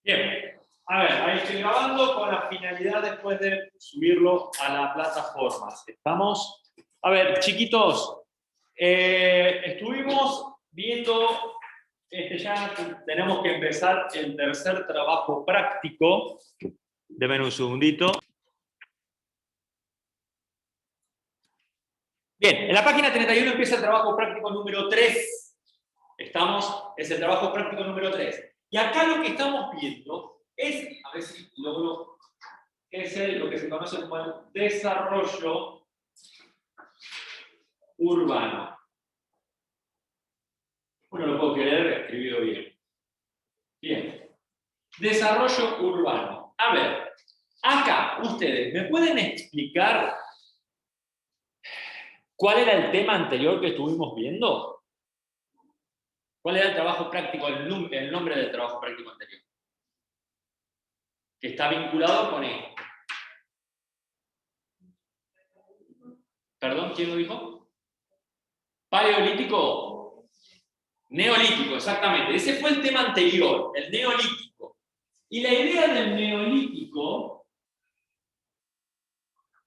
Bien, a ver, ahí estoy grabando con la finalidad después de subirlo a la plataforma. ¿Estamos? A ver, chiquitos, estuvimos viendo, ya tenemos que empezar el tercer trabajo práctico. Denme un segundito. Bien, en la página 31 empieza el trabajo práctico número 3. Es el trabajo práctico número 3. Y acá lo que estamos viendo es, a ver si logro, es lo que se conoce como el desarrollo urbano. Bueno, lo puedo creer, he escribido bien. Bien. Desarrollo urbano. A ver, acá ustedes, ¿me pueden explicar cuál era el tema anterior que estuvimos viendo? ¿Cuál era el trabajo práctico, el nombre del trabajo práctico anterior? Que está vinculado con esto. ¿Perdón? ¿Quién lo dijo? ¿Paleolítico? Neolítico, exactamente. Ese fue el tema anterior, el neolítico. Y la idea del neolítico,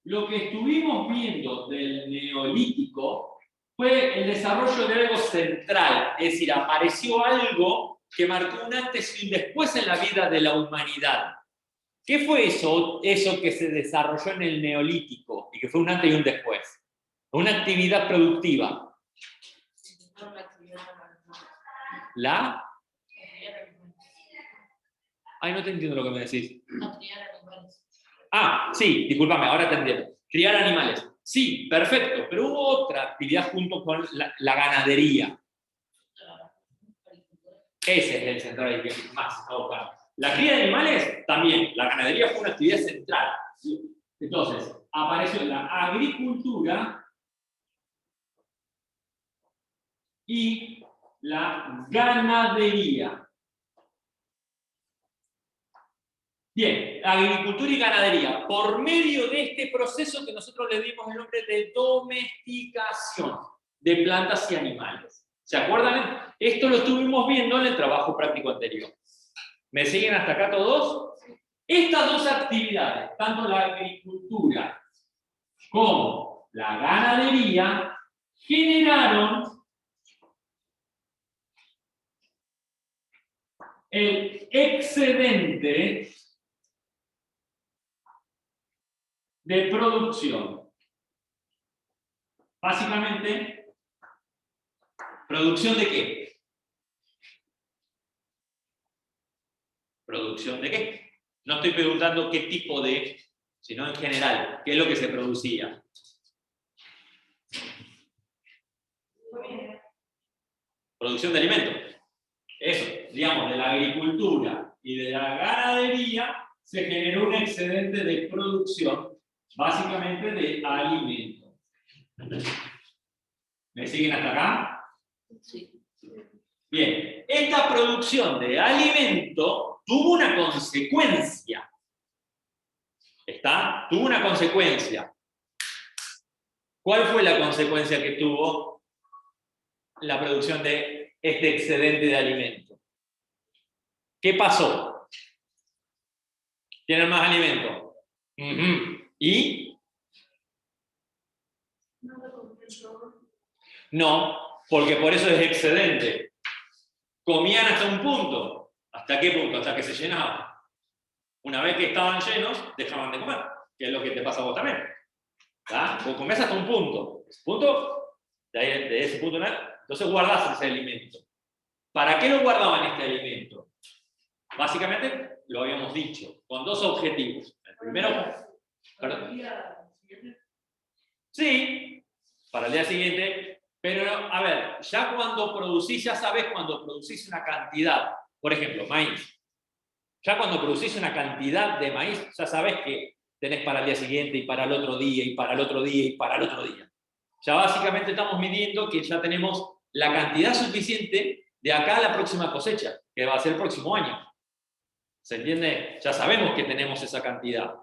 lo que estuvimos viendo del neolítico fue el desarrollo de algo central. Es decir, apareció algo que marcó un antes y un después en la vida de la humanidad. ¿Qué fue eso que se desarrolló en el neolítico y que fue un antes y un después? Una actividad productiva. ¿La? Ay, no te entiendo lo que me decís. Ah, sí, discúlpame, ahora te entiendo. Criar animales. Sí, perfecto, pero hubo otra actividad junto con la ganadería. Ese es el central que más está buscando. La cría de animales, también. La ganadería fue una actividad central. Entonces, apareció la agricultura y la ganadería. Bien, agricultura y ganadería, por medio de este proceso que nosotros le dimos el nombre de domesticación de plantas y animales. ¿Se acuerdan? Esto lo estuvimos viendo en el trabajo práctico anterior. ¿Me siguen hasta acá todos? Estas dos actividades, tanto la agricultura como la ganadería, generaron el excedente de producción. Básicamente, ¿producción de qué? ¿Producción de qué? No estoy preguntando qué tipo de, sino en general, qué es lo que se producía. Producción de alimentos. Eso, digamos, de la agricultura y de la ganadería se generó un excedente de producción, básicamente de alimentos. ¿Me siguen hasta acá? Sí. Bien, esta producción de alimento tuvo una consecuencia. ¿Está? Tuvo una consecuencia. ¿Cuál fue la consecuencia que tuvo la producción de este excedente de alimento? ¿Qué pasó? ¿Tienen más alimento? ¿Y? No, porque por eso es excedente. Comían hasta un punto. ¿Hasta qué punto? Hasta que se llenaban. Una vez que estaban llenos, dejaban de comer, que es lo que te pasa a vos también. ¿Tá? Vos comés hasta un punto. De ese punto, entonces guardás ese alimento. ¿Para qué lo guardaban este alimento? Básicamente, lo habíamos dicho, con dos objetivos. El primero... ¿Perdón? Sí, para el día siguiente, pero a ver, ya cuando producís, ya sabés cuando producís una cantidad, por ejemplo, maíz. Ya cuando producís una cantidad de maíz, ya sabés que tenés para el día siguiente y para el otro día y para el otro día y para el otro día. Ya básicamente estamos midiendo que ya tenemos la cantidad suficiente de acá a la próxima cosecha, que va a ser el próximo año. ¿Se entiende? Ya sabemos que tenemos esa cantidad,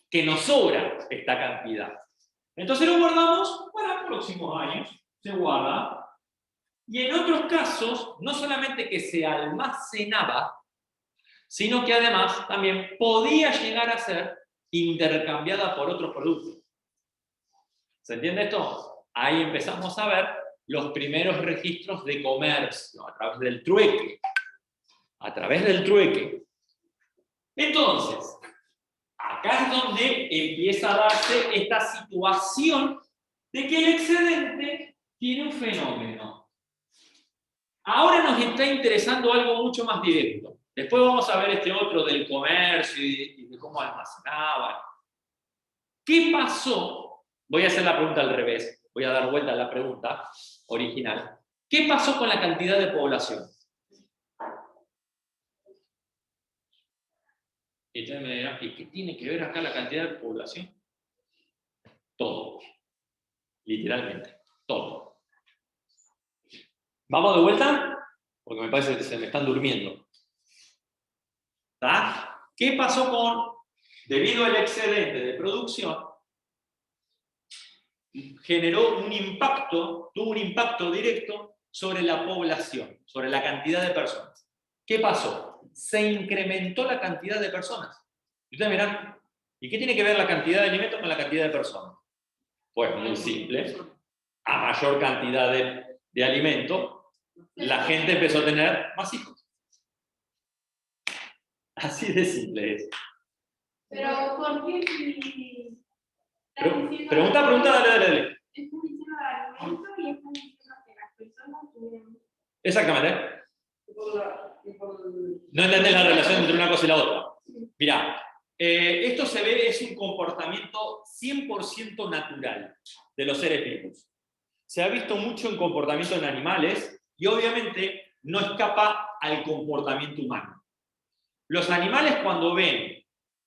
que nos sobra esta cantidad. Entonces lo guardamos para próximos años, se guarda. Y en otros casos, no solamente que se almacenaba, sino que además también podía llegar a ser intercambiada por otros productos. ¿Se entiende esto? Ahí empezamos a ver los primeros registros de comercio a través del trueque. A través del trueque. Entonces, acá es donde empieza a darse esta situación de que el excedente tiene un fenómeno. Ahora nos está interesando algo mucho más directo. Después vamos a ver este otro del comercio y de cómo almacenaban. ¿Qué pasó? Voy a hacer la pregunta al revés. Voy a dar vuelta a la pregunta original. ¿Qué pasó con la cantidad de población? Y ustedes me dirán, ¿y qué tiene que ver acá la cantidad de población? Todo. Literalmente. Todo. ¿Vamos de vuelta? Porque me parece que se me están durmiendo. ¿Está? ¿Qué pasó debido al excedente de producción? Generó un impacto, tuvo un impacto directo sobre la población, sobre la cantidad de personas. ¿Qué pasó? Se incrementó la cantidad de personas. Y ustedes mirán, ¿y qué tiene que ver la cantidad de alimentos con la cantidad de personas? Pues muy simple. A mayor cantidad de alimento, la gente empezó a tener más hijos. Así de simple es. Pero, ¿por qué si Pregunta, dale. están diciendo de alimento y están diciendo que las personas tuvieron... Exactamente. No entendés la relación entre una cosa y la otra. Mirá, esto se ve, es un comportamiento 100% natural de los seres vivos. Se ha visto mucho en comportamiento en animales y obviamente no escapa al comportamiento humano. Los animales cuando ven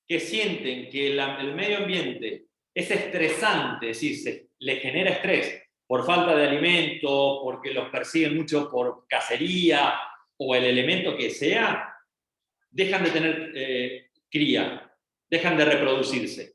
que sienten que el medio ambiente es estresante, es decir, le genera estrés por falta de alimento, porque los persiguen mucho por cacería o el elemento que sea, dejan de tener cría, dejan de reproducirse.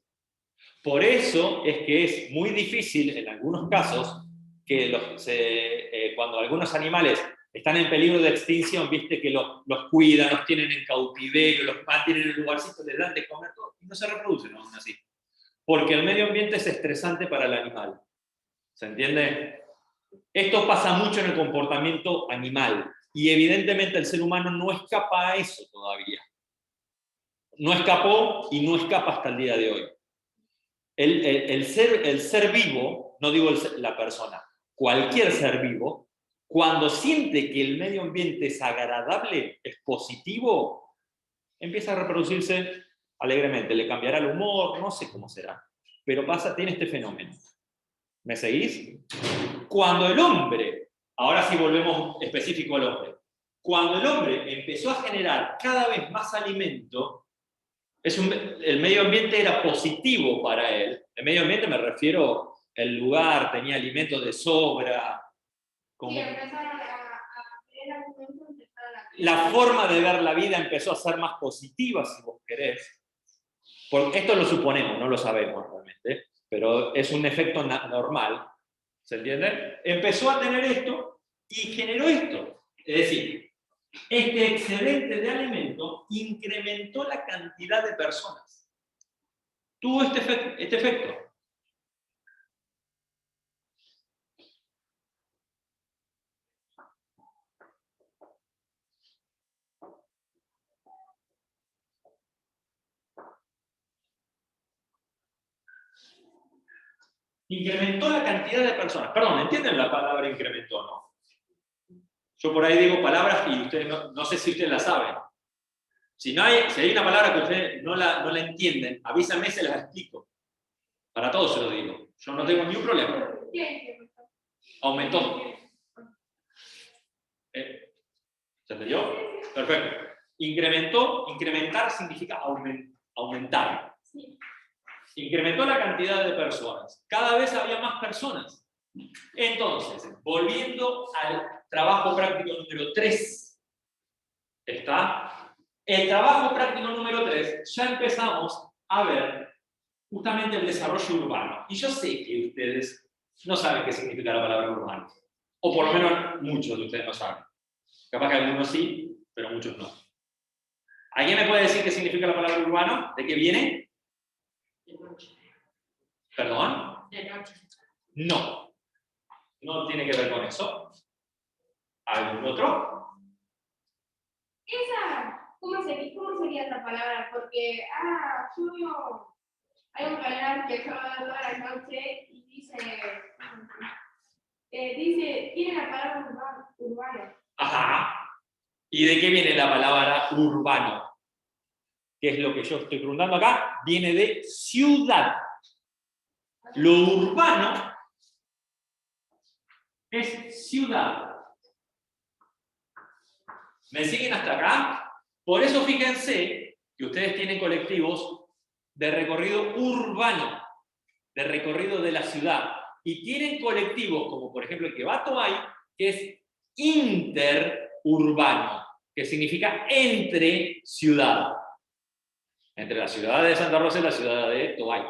Por eso es que es muy difícil en algunos casos que cuando algunos animales están en peligro de extinción, viste que los cuidan, los tienen en cautiverio, los mantienen en el lugarcito, les dan de comer todo y no se reproducen aún así. Porque el medio ambiente es estresante para el animal. ¿Se entiende? Esto pasa mucho en el comportamiento animal y evidentemente el ser humano no escapa a eso todavía. No escapó y no escapa hasta el día de hoy. El ser vivo, no digo la persona, cualquier ser vivo, cuando siente que el medio ambiente es agradable, es positivo, empieza a reproducirse alegremente. Le cambiará el humor, no sé cómo será, pero tiene este fenómeno. ¿Me seguís? Cuando el hombre, ahora sí volvemos específico al hombre, cuando el hombre empezó a generar cada vez más alimento, el medio ambiente era positivo para él. El medio ambiente me refiero, el lugar tenía alimentos de sobra. Sí, empezaron a ver alimentos, la forma de ver la vida empezó a ser más positiva, si vos querés. Porque esto lo suponemos, no lo sabemos realmente, pero es un efecto normal. ¿Se entiende? Empezó a tener esto y generó esto. Es decir, este excedente de alimento incrementó la cantidad de personas. Tuvo este efecto. Incrementó la cantidad de personas. Perdón, ¿entienden la palabra incrementó, no? Yo por ahí digo palabras y ustedes no sé si ustedes la saben. Si hay una palabra que ustedes no la entienden, avísame, se las explico. Para todos se lo digo. Yo no tengo ningún problema. Aumentó. ¿Se entendió? Perfecto. Incrementar significa aumentar. Incrementó la cantidad de personas. Cada vez había más personas. Entonces, volviendo al trabajo práctico número 3. ¿Está? El trabajo práctico número 3, ya empezamos a ver justamente el desarrollo urbano. Y yo sé que ustedes no saben qué significa la palabra urbano. O por lo menos muchos de ustedes no saben. Capaz que algunos sí, pero muchos no. ¿Alguien me puede decir qué significa la palabra urbano? ¿De qué viene? De noche. ¿Perdón? De noche. No. No tiene que ver con eso. ¿Algún otro? Esa, ¿cómo sería esa palabra? Porque, yo hay un canal que yo veo toda la noche y dice, tiene la palabra urbano. Ajá. ¿Y de qué viene la palabra urbano? ¿Qué es lo que yo estoy preguntando acá? Viene de ciudad. Lo urbano es ciudad. ¿Me siguen hasta acá? Por eso fíjense que ustedes tienen colectivos de recorrido urbano, de recorrido de la ciudad. Y tienen colectivos, como por ejemplo el que va a Toay, que es interurbano, que significa entre ciudad. Entre la ciudad de Santa Rosa y la ciudad de Toay.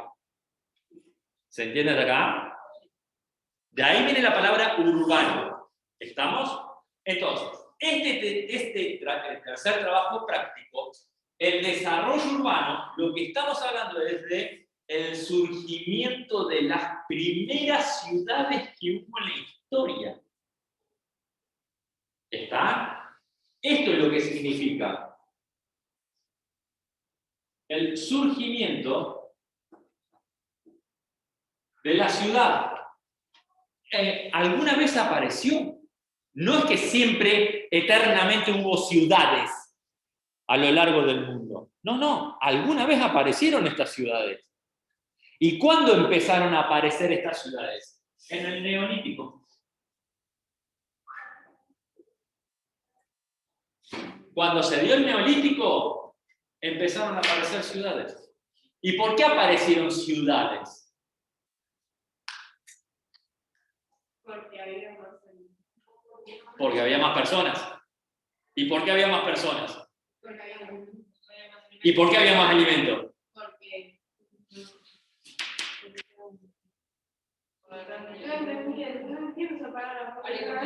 ¿Se entiende hasta acá? De ahí viene la palabra urbano. ¿Estamos? Entonces, este tercer trabajo práctico, el desarrollo urbano, lo que estamos hablando es de el surgimiento de las primeras ciudades que hubo en la historia. ¿Está? Esto es lo que significa el surgimiento de la ciudad. ¿Alguna vez apareció? No es que siempre, eternamente hubo ciudades a lo largo del mundo. No, alguna vez aparecieron estas ciudades. ¿Y cuándo empezaron a aparecer estas ciudades? En el Neolítico. Cuando se dio el Neolítico, empezaron a aparecer ciudades. ¿Y por qué aparecieron ciudades? Porque había más personas. ¿Y por qué había más personas? ¿Y por qué había más alimento?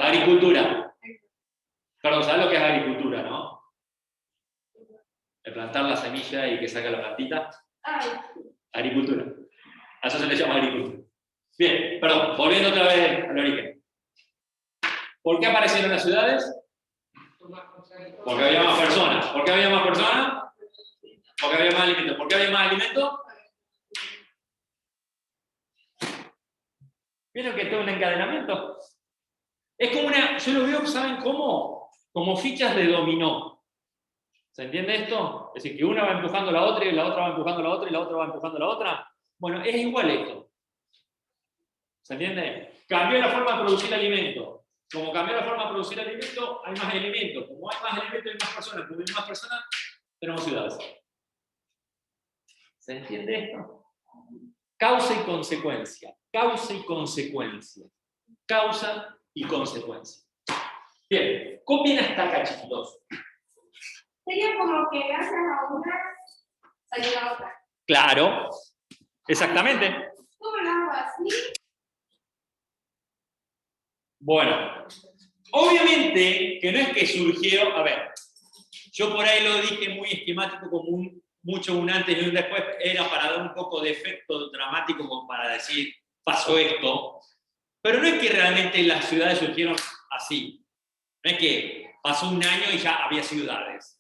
Agricultura. Perdón, ¿sabes lo que es agricultura, no? De plantar la semilla y que saca la plantita. Agricultura. A eso se le llama agricultura. Bien, perdón, volviendo otra vez al origen. ¿Por qué aparecieron las ciudades? Porque había más personas. ¿Por qué había más personas? Porque había más alimento. ¿Por qué había más alimento? ¿Vieron que es todo un encadenamiento? Es como yo lo veo, ¿saben cómo? Como fichas de dominó. ¿Se entiende esto? Es decir, que una va empujando a la otra y la otra va empujando a la otra y la otra va empujando a la otra. Bueno, es igual esto. ¿Se entiende? Cambió la forma de producir alimento. Como cambió la forma de producir alimento, hay más alimento. Como hay más alimento, hay más personas. Como hay más personas, tenemos ciudades. ¿Se entiende esto? Causa y consecuencia. Causa y consecuencia. Causa y consecuencia. Bien, copien hasta acá, chiquitos. Sería como que gracias a una salió la otra. Claro, exactamente. ¿Cómo lo hago así? Bueno, obviamente que no es que surgió, a ver, yo por ahí lo dije muy esquemático, como mucho un antes y un después, era para dar un poco de efecto dramático, como para decir, pasó esto, pero no es que realmente las ciudades surgieron así, no es que pasó un año y ya había ciudades.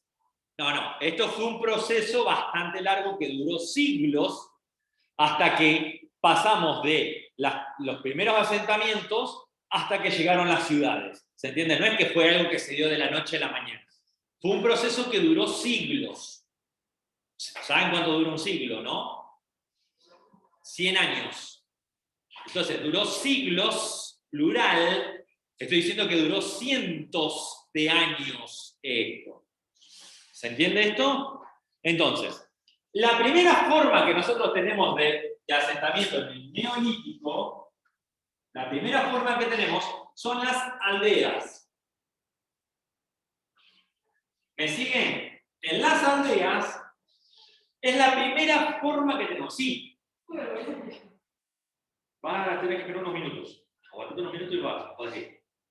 No, esto fue un proceso bastante largo que duró siglos hasta que pasamos de los primeros asentamientos hasta que llegaron las ciudades. ¿Se entiende? No es que fue algo que se dio de la noche a la mañana. Fue un proceso que duró siglos. ¿Saben cuánto dura un siglo, no? 100 años. Entonces, duró siglos, plural. Estoy diciendo que duró cientos de años esto. ¿Se entiende esto? Entonces, la primera forma que nosotros tenemos de asentamiento en el Neolítico, la primera forma que tenemos son las aldeas. ¿Me siguen? En las aldeas es la primera forma que tenemos. Sí. Van a tener que esperar unos minutos. Aguantate unos minutos y vas.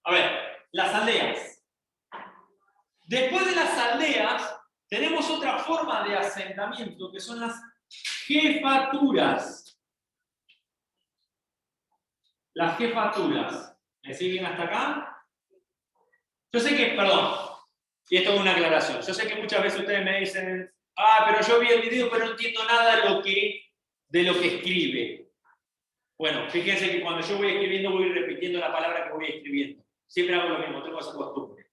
A ver, las aldeas. Después de las aldeas, tenemos otra forma de asentamiento que son las jefaturas. Las jefaturas. ¿Me siguen hasta acá? Yo sé que, perdón, y esto es una aclaración. Yo sé que muchas veces ustedes me dicen, pero yo vi el video, pero no entiendo nada de lo que escribe. Bueno, fíjense que cuando yo voy escribiendo, voy repitiendo la palabra que voy escribiendo. Siempre hago lo mismo, tengo esa costumbre.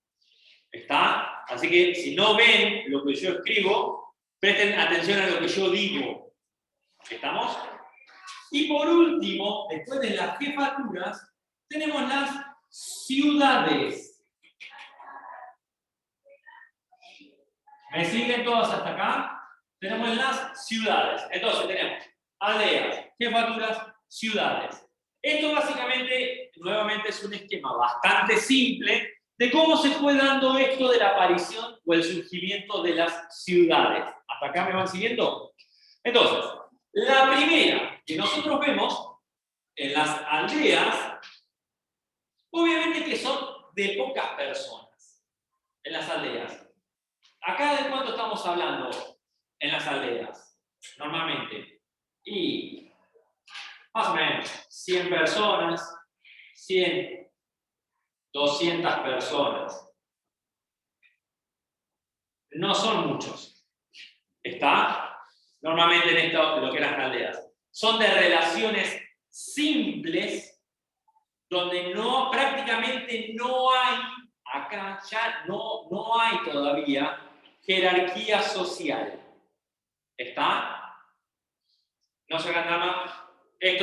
¿Está? Así que si no ven lo que yo escribo, presten atención a lo que yo digo. ¿Estamos? Y por último, después de las jefaturas, tenemos las ciudades. ¿Me siguen todas hasta acá? Tenemos las ciudades. Entonces tenemos aldeas, jefaturas, ciudades. Esto básicamente, nuevamente, es un esquema bastante simple de cómo se fue dando esto de la aparición o el surgimiento de las ciudades. ¿Hasta acá me van siguiendo? Entonces, la primera que nosotros vemos en las aldeas, obviamente que son de pocas personas, en las aldeas. ¿Acá de cuánto estamos hablando en las aldeas? Normalmente. Y más o menos 100 personas, 100, 200 personas. No son muchos. ¿Está? Normalmente en esto, lo que eran aldeas. Son de relaciones simples, donde prácticamente no hay, acá ya no hay todavía jerarquía social. ¿Está? No se hagan nada más. El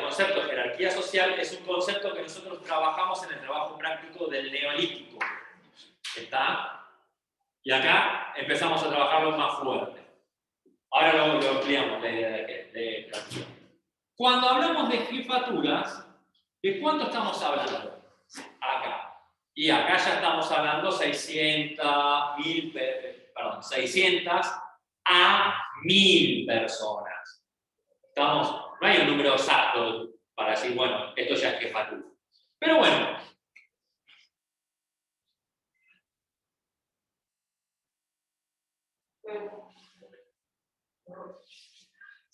concepto de jerarquía social es un concepto que nosotros trabajamos en el trabajo práctico del neolítico. ¿Está? Y acá empezamos a trabajarlo más fuerte. Ahora lo ampliamos la idea de jerarquía. Cuando hablamos de jefaturas, ¿de cuánto estamos hablando? Acá. Y acá ya estamos hablando 600 a 1000 personas. No hay un número exacto para decir, bueno, esto ya es jefatura. Pero bueno.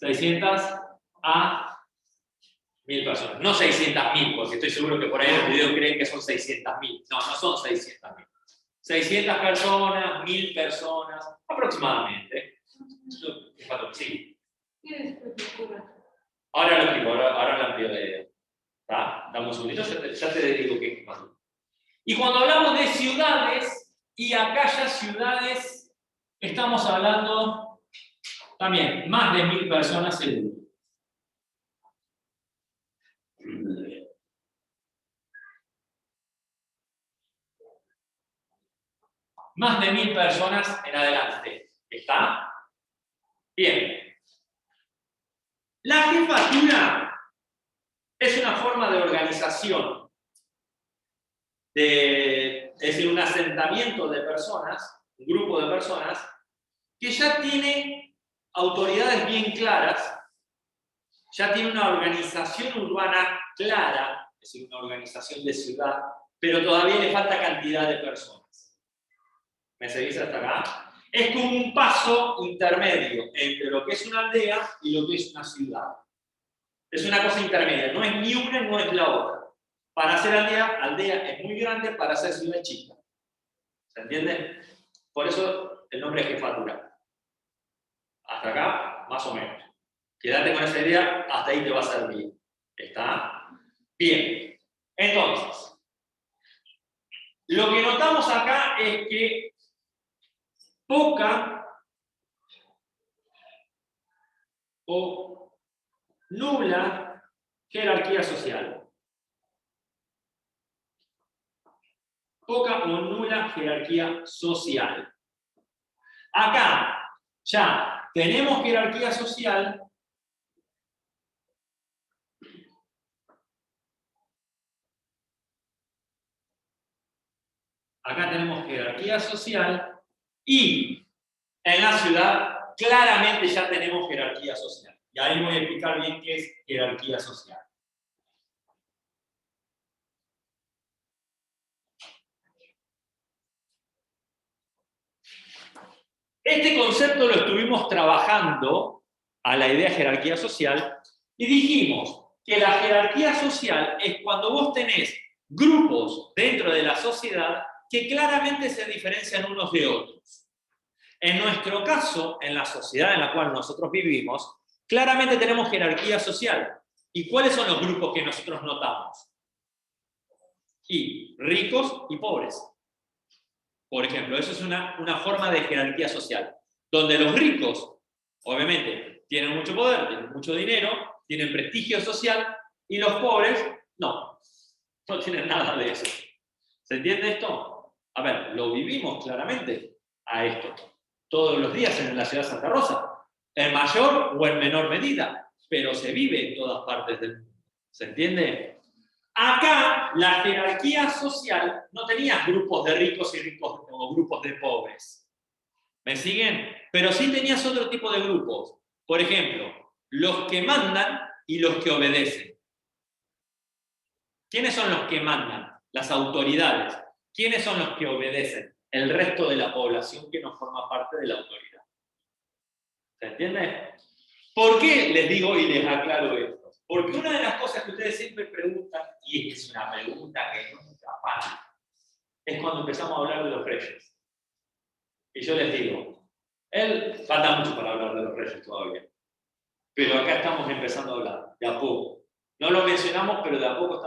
¿600 a 1000 personas? No 600.000, porque estoy seguro que por ahí en el video creen que son 600.000. No, no son 600.000. 600 personas, 1000 personas, aproximadamente. Sí. Ahora lo explico, ahora lo amplio la idea. ¿Está? Dame un segundito, ya te digo qué es jefatura. Y cuando hablamos de ciudades, y acá ya ciudades, estamos hablando también más de 1000 personas seguro. Más de 1000 personas en adelante. ¿Está? Bien. La jefatura es una forma de organización, es decir, un asentamiento de personas, un grupo de personas, que ya tiene autoridades bien claras, ya tiene una organización urbana clara, es decir, una organización de ciudad, pero todavía le falta cantidad de personas. ¿Me seguís hasta acá? Es como un paso intermedio entre lo que es una aldea y lo que es una ciudad. Es una cosa intermedia, no es ni una ni no es la otra. Para ser aldea es muy grande, para ser ciudad es chica. ¿Se entiende? Por eso el nombre es jefatura. Hasta acá, más o menos. Quédate con esa idea, hasta ahí te va a servir. ¿Está? Bien. Entonces, lo que notamos acá es que poca o nula jerarquía social. Poca o nula jerarquía social. Acá ya tenemos jerarquía social. Acá tenemos jerarquía social y en la ciudad claramente ya tenemos jerarquía social. Y ahí voy a explicar bien qué es jerarquía social. Este concepto lo estuvimos trabajando a la idea de jerarquía social y dijimos que la jerarquía social es cuando vos tenés grupos dentro de la sociedad que claramente se diferencian unos de otros. En nuestro caso, en la sociedad en la cual nosotros vivimos, claramente tenemos jerarquía social. ¿Y cuáles son los grupos que nosotros notamos? Y ricos y pobres. Por ejemplo, eso es una forma de jerarquía social, donde los ricos, obviamente, tienen mucho poder, tienen mucho dinero, tienen prestigio social, y los pobres, no tienen nada de eso. ¿Se entiende esto? A ver, lo vivimos claramente a esto, todos los días en la ciudad de Santa Rosa, en mayor o en menor medida, pero se vive en todas partes del mundo. ¿Se entiende? Acá la jerarquía social no tenía grupos de ricos y ricos o grupos de pobres. ¿Me siguen? Pero sí tenías otro tipo de grupos. Por ejemplo, los que mandan y los que obedecen. ¿Quiénes son los que mandan? Las autoridades. ¿Quiénes son los que obedecen? El resto de la población que no forma parte de la autoridad. ¿Se entiende? ¿Por qué les digo y les aclaro esto? Porque una de las cosas que ustedes siempre preguntan, y es una pregunta que nunca para, es cuando empezamos a hablar de los reyes. Y yo les digo, falta mucho para hablar de los reyes todavía, pero acá estamos empezando a hablar, de a poco. No lo mencionamos, pero de a poco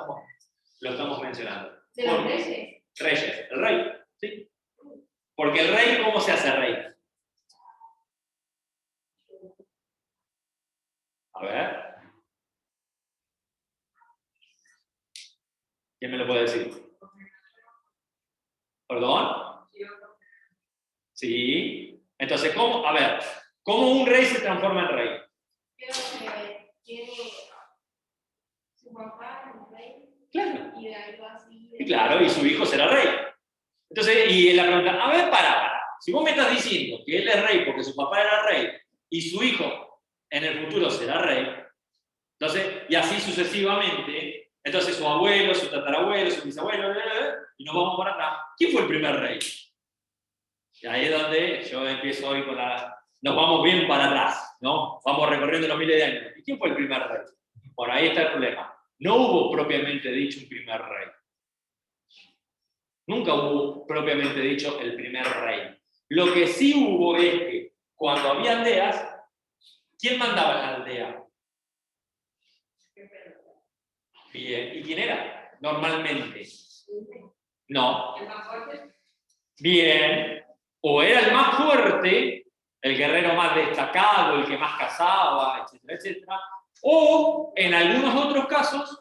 lo estamos mencionando. ¿De los reyes? Reyes, el rey, ¿sí? Porque el rey, ¿cómo se hace rey? A ver. ¿Quién me lo puede decir? ¿Perdón? Sí. Entonces, ¿cómo? A ver, ¿cómo un rey se transforma en rey? Creo que tiene su papá, el rey. Claro. Y de algo así. Y claro, y su hijo será rey. Entonces, y la pregunta, a ver, para. Si vos me estás diciendo que él es rey porque su papá era rey y su hijo en el futuro será rey, entonces, y así sucesivamente, entonces su abuelo, su tatarabuelo, su bisabuelo, y nos vamos para atrás. ¿Quién fue el primer rey? Y ahí es donde yo empiezo hoy con nos vamos bien para atrás, ¿no? Vamos recorriendo los miles de años. ¿Y quién fue el primer rey? Por ahí está el problema. No hubo propiamente dicho un primer rey. Nunca hubo propiamente dicho el primer rey. Lo que sí hubo es que cuando había aldeas, ¿quién mandaba en la aldea? Bien. ¿Y quién era? Normalmente. No. ¿El más fuerte? Bien. O era el más fuerte, el guerrero más destacado, el que más cazaba, etcétera, etcétera. O, en algunos otros casos,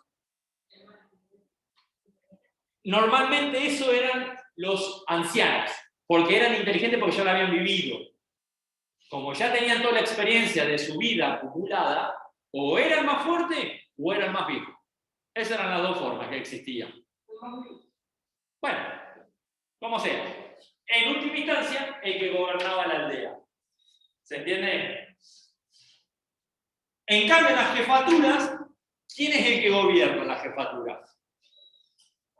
normalmente eso eran los ancianos, porque eran inteligentes porque ya lo habían vivido. Como ya tenían toda la experiencia de su vida acumulada, o era el más fuerte o era el más viejo. Esas eran las dos formas que existían. Bueno, como sea. En última instancia, el que gobernaba la aldea. ¿Se entiende? En cambio, en las jefaturas, ¿quién es el que gobierna las jefaturas?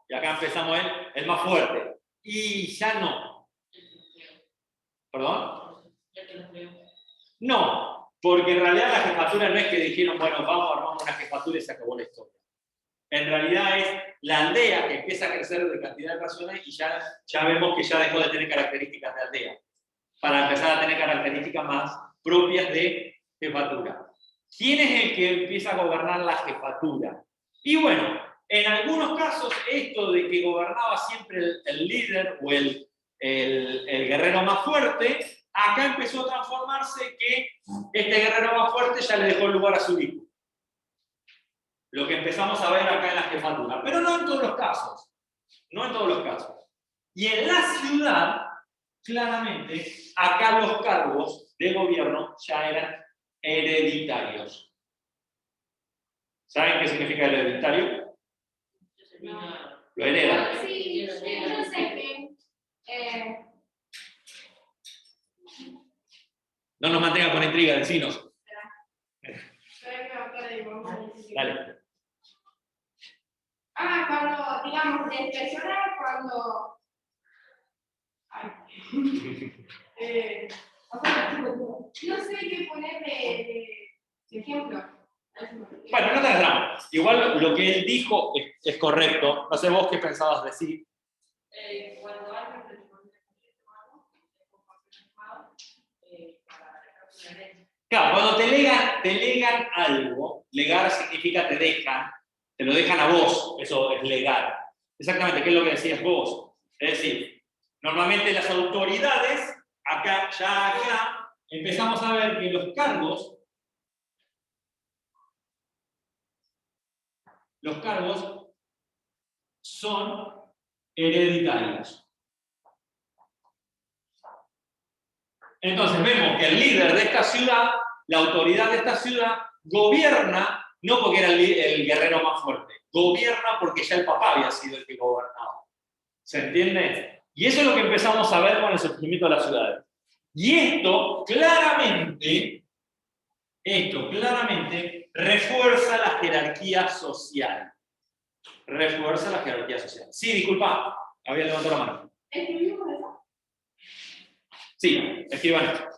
Y acá empezamos el más fuerte. Y ya no. ¿Perdón? No, porque en realidad la jefatura no es que dijeron, bueno, armamos una jefatura y se acabó la historia. En realidad es la aldea que empieza a crecer de cantidad de personas y ya vemos que ya dejó de tener características de aldea, para empezar a tener características más propias de jefatura. ¿Quién es el que empieza a gobernar la jefatura? Y bueno, en algunos casos esto de que gobernaba siempre el líder o el guerrero más fuerte, acá empezó a transformarse que este guerrero más fuerte ya le dejó el lugar a su hijo. Lo que empezamos a ver acá en la jefatura, pero no en todos los casos. No en todos los casos. Y en la ciudad, claramente, acá los cargos de gobierno ya eran hereditarios. ¿Saben qué significa hereditario? No. Lo heredan. Sí, yo sé que. No nos mantengan con intriga, decinos. Dale. Cuando, digamos, de personas, cuando. O igual lo que él dijo es correcto. No sé vos qué pensabas decir. Cuando alguien responde algo, para dejar una herencia. Claro, cuando te legan algo, legar significa te dejan, te lo dejan a vos, eso es legar. Exactamente, ¿qué es lo que decías vos? Es decir, normalmente las autoridades, acá, empezamos a ver que los cargos son hereditarios. Entonces vemos que el líder de esta ciudad, la autoridad de esta ciudad, gobierna, no porque era el guerrero más fuerte, gobierna porque ya el papá había sido el que gobernaba. ¿Se entiende? Y eso es lo que empezamos a ver con el surgimiento de las ciudades. Y esto claramente refuerza la jerarquía social. Refuerza la jerarquía social. Sí, disculpa, había levantado la mano. ¿Escribimos eso? Sí, escriban esto.